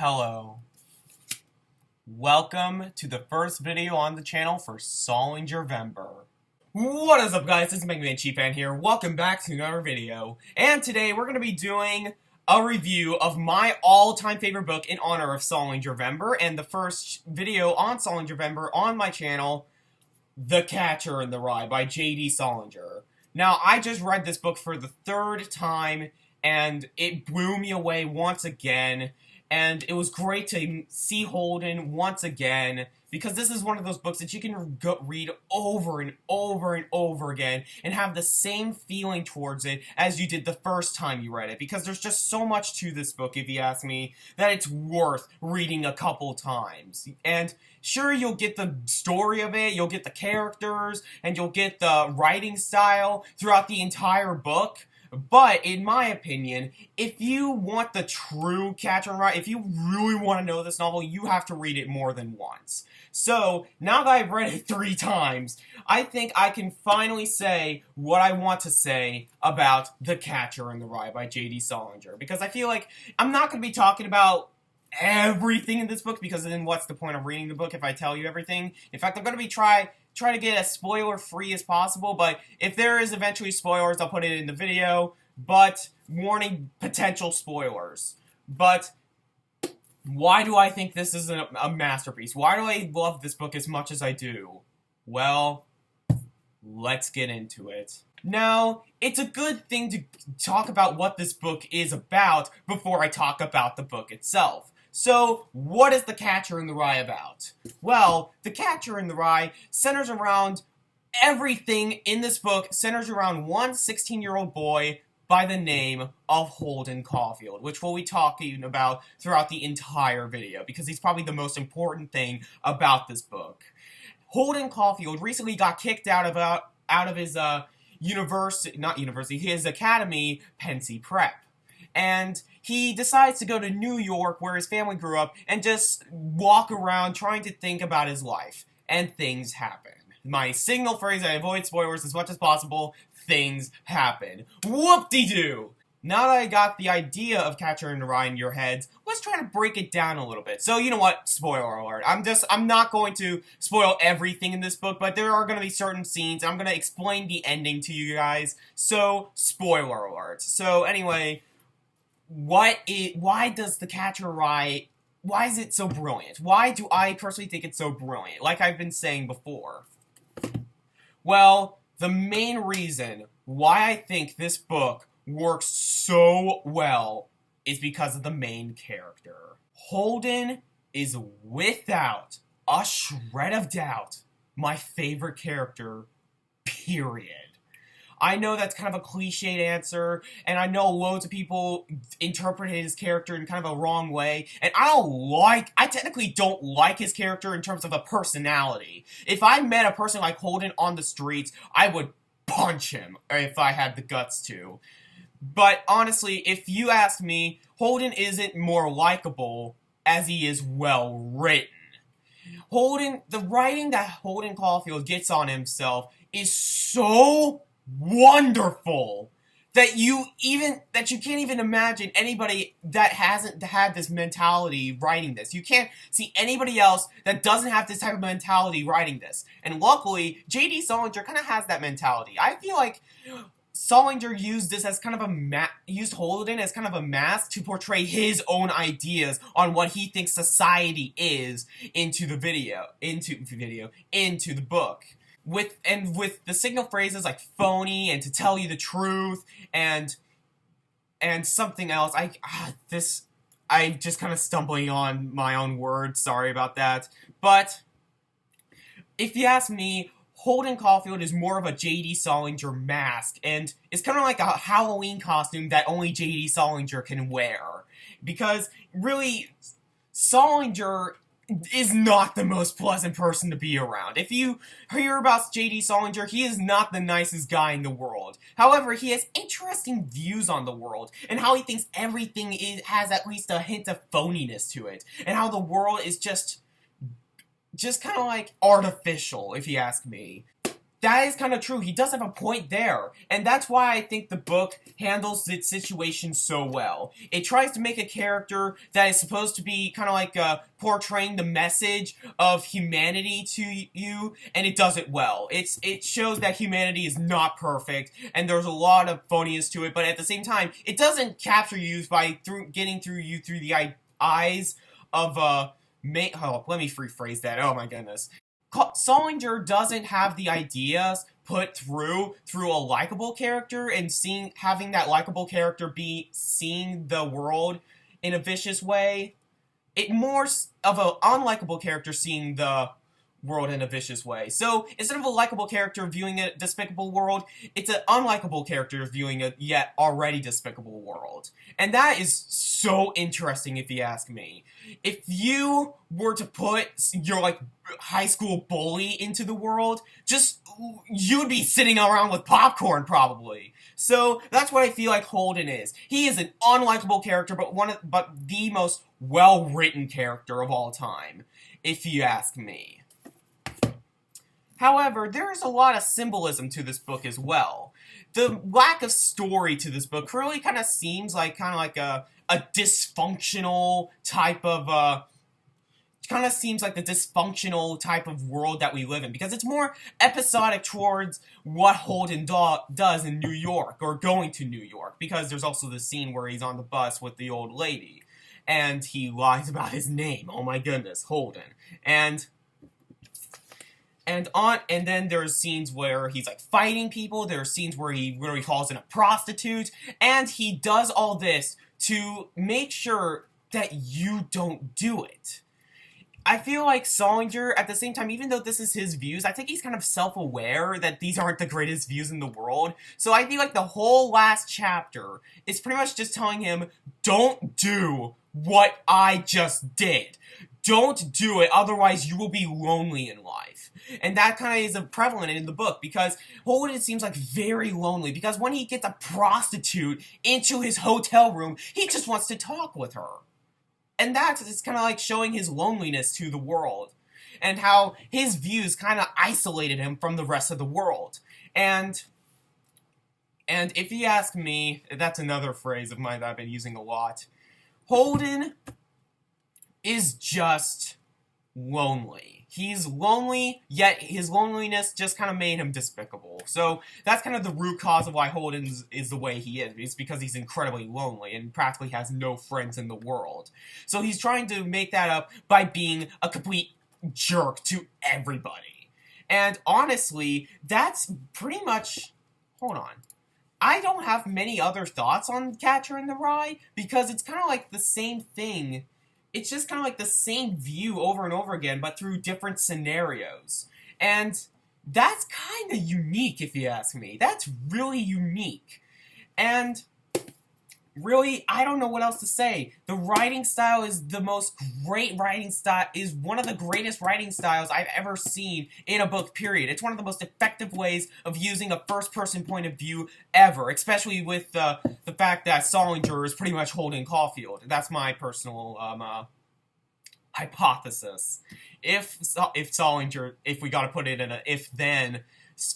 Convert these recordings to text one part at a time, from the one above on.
Hello. Welcome to the first video on the channel for SalingerVember. What is up, guys? This is Mega Man Chief Fan here. Welcome back to another video. And today we're going to be doing a review of my all-time favorite book in honor of SalingerVember, and the first video on SalingerVember on my channel, The Catcher in the Rye by J.D. Salinger. Now, I just read this book for the third time, and it blew me away once again. And it was great to see Holden once again, because this is one of those books that you can read over and over and over again and have the same feeling towards it as you did the first time you read it, because there's just so much to this book, if you ask me, that it's worth reading a couple times. And sure, you'll get the story of it, you'll get the characters, and you'll get the writing style throughout the entire book. But, in my opinion, if you want the true Catcher in the Rye, if you really want to know this novel, you have to read it more than once. So, now that I've read it 3 times, I think I can finally say what I want to say about The Catcher in the Rye by J.D. Salinger. Because I feel like I'm not going to be talking about everything in this book, because then what's the point of reading the book if I tell you everything? In fact, I'm going to be try to get as spoiler-free as possible, but if there is eventually spoilers, I'll put it in the video, but warning, potential spoilers. But why do I think this is a masterpiece? Why do I love this book as much as I do? Well, let's get into it. Now, it's a good thing to talk about what this book is about before I talk about the book itself. So, what is The Catcher in the Rye about? Well, The Catcher in the Rye centers around everything in this book, centers around one 16-year-old boy by the name of Holden Caulfield, which we'll be talking about throughout the entire video, because he's probably the most important thing about this book. Holden Caulfield recently got kicked out of his his academy, Pensy Prep. And he decides to go to New York, where his family grew up, and just walk around trying to think about his life. And things happen. My signal phrase, I avoid spoilers as much as possible, things happen. Whoop-de-doo! Now that I got the idea of Catcher in the Rye in your heads, let's try to break it down a little bit. So, you know what? Spoiler alert. I'm not going to spoil everything in this book, but there are going to be certain scenes. I'm going to explain the ending to you guys. So, spoiler alert. So, anyway, why does The Catcher in the Rye, why is it so brilliant? Why do I personally think it's so brilliant? Like I've been saying before. Well, the main reason why I think this book works so well is because of the main character. Holden is, without a shred of doubt, my favorite character, period. I know that's kind of a cliched answer, and I know loads of people interpret his character in kind of a wrong way, and I technically don't like his character in terms of a personality. If I met a person like Holden on the streets, I would punch him if I had the guts to. But honestly, if you ask me, Holden isn't more likable as he is well written. The writing that Holden Caulfield gets on himself is so wonderful that you can't even imagine anybody that hasn't had this mentality writing this. You can't see anybody else that doesn't have this type of mentality writing this. And luckily, J.D. Salinger kind of has that mentality. I feel like Salinger used this as kind of used Holden as kind of a mask to portray his own ideas on what he thinks society is into the book. With the signal phrases like phony and to tell you the truth and something else. I'm just kind of stumbling on my own words. Sorry about that. But if you ask me, Holden Caulfield is more of a J.D. Salinger mask, and it's kind of like a Halloween costume that only J.D. Salinger can wear. Because, really, Salinger is not the most pleasant person to be around. If you hear about J.D. Salinger, he is not the nicest guy in the world. However, he has interesting views on the world, and how he thinks everything has at least a hint of phoniness to it, and how the world is just kind of like artificial, if you ask me. that is kind of true. He does have a point there. And that's why I think the book handles its situation so well. It tries to make a character that is supposed to be kind of like portraying the message of humanity to you, and it does it well. It shows that humanity is not perfect, and there's a lot of phoniness to it, but at the same time, it doesn't capture you by getting through you through the eyes of oh, let me rephrase that. Oh my goodness. Salinger doesn't have the ideas put through a likable character, and having that likable character be seeing the world in a vicious way. It more of an unlikable character seeing the world in a vicious way. So instead of a likable character viewing a despicable world, it's an unlikable character viewing a yet already despicable world. And that is so interesting if you ask me. If you were to put your like high school bully into the world, you'd be sitting around with popcorn probably. So that's what I feel like Holden is. He is an unlikable character, but the most well-written character of all time, if you ask me. However, there is a lot of symbolism to this book as well. The lack of story to this book really kind of seems like a dysfunctional type of kind of seems like the dysfunctional type of world that we live in, because it's more episodic towards what Holden does in New York, or going to New York, because there's also the scene where he's on the bus with the old lady, and he lies about his name. Oh my goodness, Holden. And then there's scenes where he's like fighting people. There are scenes where he calls in a prostitute, and he does all this to make sure that you don't do it. I feel like Salinger, at the same time, even though this is his views, I think he's kind of self-aware that these aren't the greatest views in the world. So I feel like the whole last chapter is pretty much just telling him, don't do what I just did. Don't do it, otherwise you will be lonely in life. And that kind of is prevalent in the book, because Holden seems like very lonely, because when he gets a prostitute into his hotel room, he just wants to talk with her. And it's kind of like showing his loneliness to the world, and how his views kind of isolated him from the rest of the world. And if you ask me, that's another phrase of mine that I've been using a lot. Holden is just lonely. He's lonely, yet his loneliness just kind of made him despicable. So that's kind of the root cause of why Holden is the way he is. It's because he's incredibly lonely and practically has no friends in the world. So he's trying to make that up by being a complete jerk to everybody. And honestly, that's pretty much... Hold on. I don't have many other thoughts on Catcher in the Rye, because it's kind of like the same thing. It's just kind of like the same view over and over again, but through different scenarios. And that's kind of unique, if you ask me. That's really unique. And really, I don't know what else to say. The writing style is is one of the greatest writing styles I've ever seen in a book, period. It's one of the most effective ways of using a first-person point of view ever, especially with the fact that Salinger is pretty much Holden Caulfield. That's my personal hypothesis. If we gotta put it in a if-then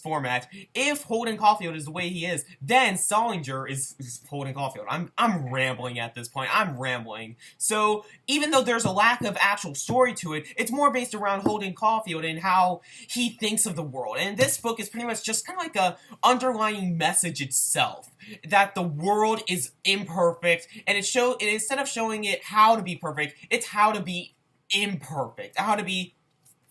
format, if Holden Caulfield is the way he is, then Salinger is Holden Caulfield. I'm rambling at this point. I'm rambling. So even though there's a lack of actual story to it, it's more based around Holden Caulfield and how he thinks of the world. And this book is pretty much just kind of like a underlying message itself, that the world is imperfect, and instead of showing it how to be perfect, it's how to be imperfect, how to be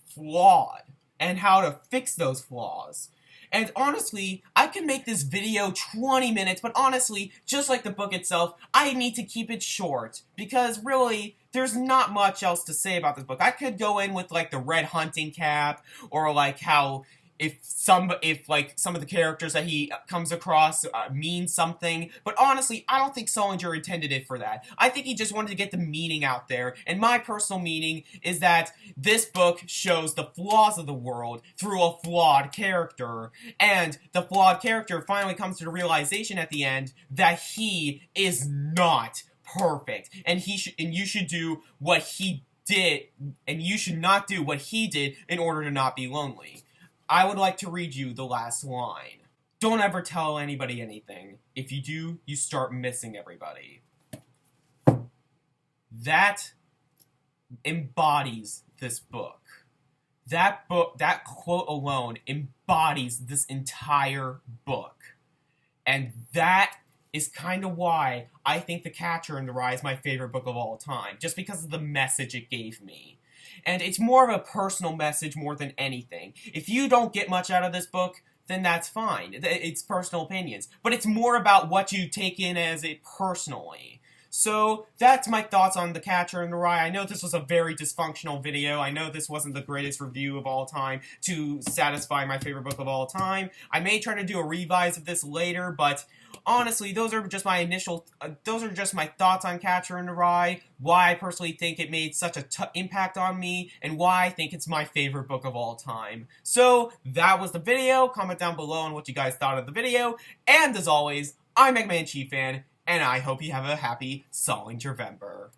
flawed, and how to fix those flaws. And honestly, I can make this video 20 minutes, but honestly, just like the book itself, I need to keep it short, because really, there's not much else to say about this book. I could go in with like the red hunting cap, or like how if some of the characters that he comes across mean something, but honestly, I don't think Salinger intended it for that. I think he just wanted to get the meaning out there, and my personal meaning is that this book shows the flaws of the world through a flawed character, and the flawed character finally comes to the realization at the end that he is not perfect, and you should do what he did, and you should not do what he did in order to not be lonely. I would like to read you the last line. Don't ever tell anybody anything. If you do, you start missing everybody. That embodies this book. That quote alone embodies this entire book. And that is kind of why I think The Catcher in the Rye is my favorite book of all time, just because of the message it gave me. And it's more of a personal message more than anything. If you don't get much out of this book, then that's fine. It's personal opinions. But it's more about what you take in as it personally. So, that's my thoughts on The Catcher in the Rye. I know this was a very dysfunctional video. I know this wasn't the greatest review of all time to satisfy my favorite book of all time. I may try to do a revise of this later, but honestly, those are just my thoughts on Catcher in the Rye, why I personally think it made such a impact on me, and why I think it's my favorite book of all time. So, that was the video. Comment down below on what you guys thought of the video. And as always, I'm Mega Man Chief Fan, and I hope you have a happy SalingerVember.